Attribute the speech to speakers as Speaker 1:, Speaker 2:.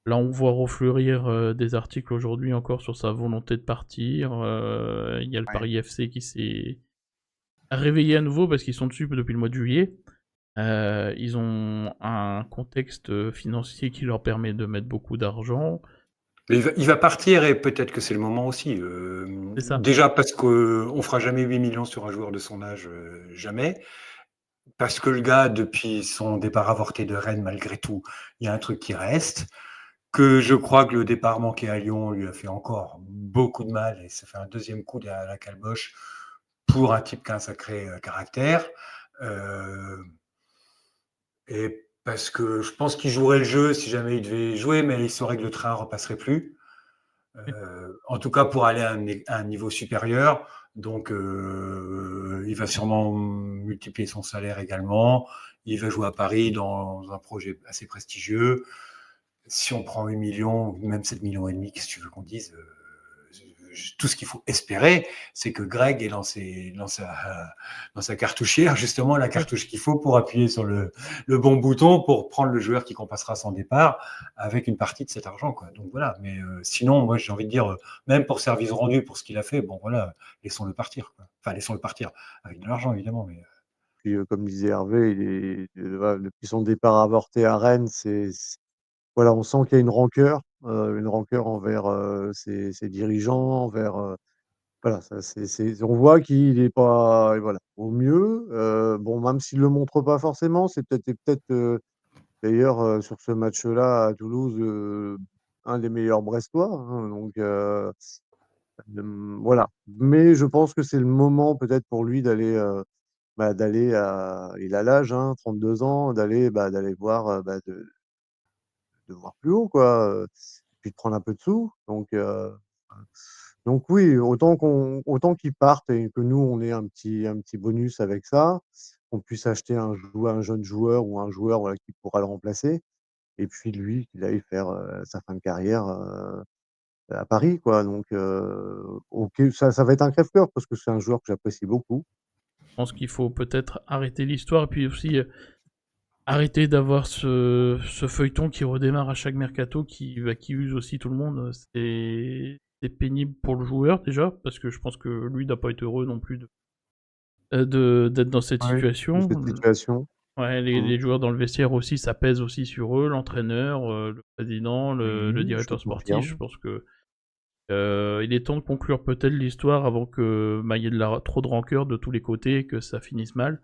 Speaker 1: Là, on voit refleurir, des articles aujourd'hui encore sur sa volonté de partir, il y a le
Speaker 2: Ouais.
Speaker 1: Paris FC qui s'est réveillé à nouveau parce qu'ils sont dessus depuis le mois de juillet. Ils ont un contexte, financier qui leur permet de mettre beaucoup d'argent.
Speaker 2: Mais il va partir et peut-être que c'est le moment aussi,
Speaker 1: C'est ça.
Speaker 2: déjà parce qu'on fera jamais 8 millions sur un joueur de son âge, jamais. Parce que le gars, depuis son départ avorté de Rennes, malgré tout, il y a un truc qui reste, que je crois que le départ manqué à Lyon lui a fait encore beaucoup de mal et ça fait un deuxième coup derrière la calboche pour un type qui a un sacré, caractère, heu et parce que je pense qu'il jouerait le jeu si jamais il devait jouer, mais il saurait que le train repasserait plus.
Speaker 1: Oui.
Speaker 2: En tout cas pour aller à un niveau supérieur. Donc, il va sûrement multiplier son salaire également. Il va jouer à Paris dans un projet assez prestigieux. Si on prend 8 millions, même 7,5 millions, qu'est-ce que tu veux qu'on dise? Tout ce qu'il faut espérer, c'est que Greg ait dans sa cartouchière justement la
Speaker 1: Oui.
Speaker 2: cartouche qu'il faut pour appuyer sur le bon bouton pour prendre le joueur qui compensera son départ avec une partie de cet argent, quoi. Donc voilà, mais sinon, moi j'ai envie de dire, même pour service rendu, pour ce qu'il a fait, bon voilà, laissons-le partir, quoi. Enfin, laissons-le partir avec de l'argent évidemment, mais
Speaker 3: Puis, comme disait Hervé, il est voilà, depuis son départ avorté à Rennes, voilà, on sent qu'il y a une rancœur envers, ses dirigeants, envers, voilà, ça on voit qu'il est pas voilà, au mieux, bon, même s'il le montre pas forcément, d'ailleurs, sur ce match-là à Toulouse, un des meilleurs brestois, hein, donc voilà. Mais je pense que c'est le moment peut-être pour lui d'aller à il a l'âge, hein, 32 ans, d'aller voir, de voir plus haut quoi, puis de prendre un peu de sous. Donc oui, autant qu'ils partent et que nous on ait un petit bonus avec ça, qu'on puisse acheter un jeune joueur ou un joueur, voilà, qui pourra le remplacer et puis lui, qu'il aille faire, sa fin de carrière, à Paris quoi. OK, ça va être un crève-cœur parce que c'est un joueur que j'apprécie beaucoup.
Speaker 1: Je pense qu'il faut peut-être arrêter l'histoire et puis aussi, arrêter d'avoir ce feuilleton qui redémarre à chaque mercato qui use aussi tout le monde. C'est pénible pour le joueur déjà, parce que je pense que lui doit pas être heureux non plus d'être dans cette
Speaker 3: Ouais, de
Speaker 1: situation.
Speaker 3: cette situation.
Speaker 1: Ouais, les
Speaker 3: Mmh.
Speaker 1: les joueurs dans le vestiaire aussi, ça pèse aussi sur eux, l'entraîneur, le président, le
Speaker 3: Oui, je te
Speaker 1: directeur sportif. Je
Speaker 3: confirme.
Speaker 1: pense que, il est temps de conclure peut-être l'histoire avant que, bah, il y ait trop de rancœur de tous les côtés et que ça finisse mal.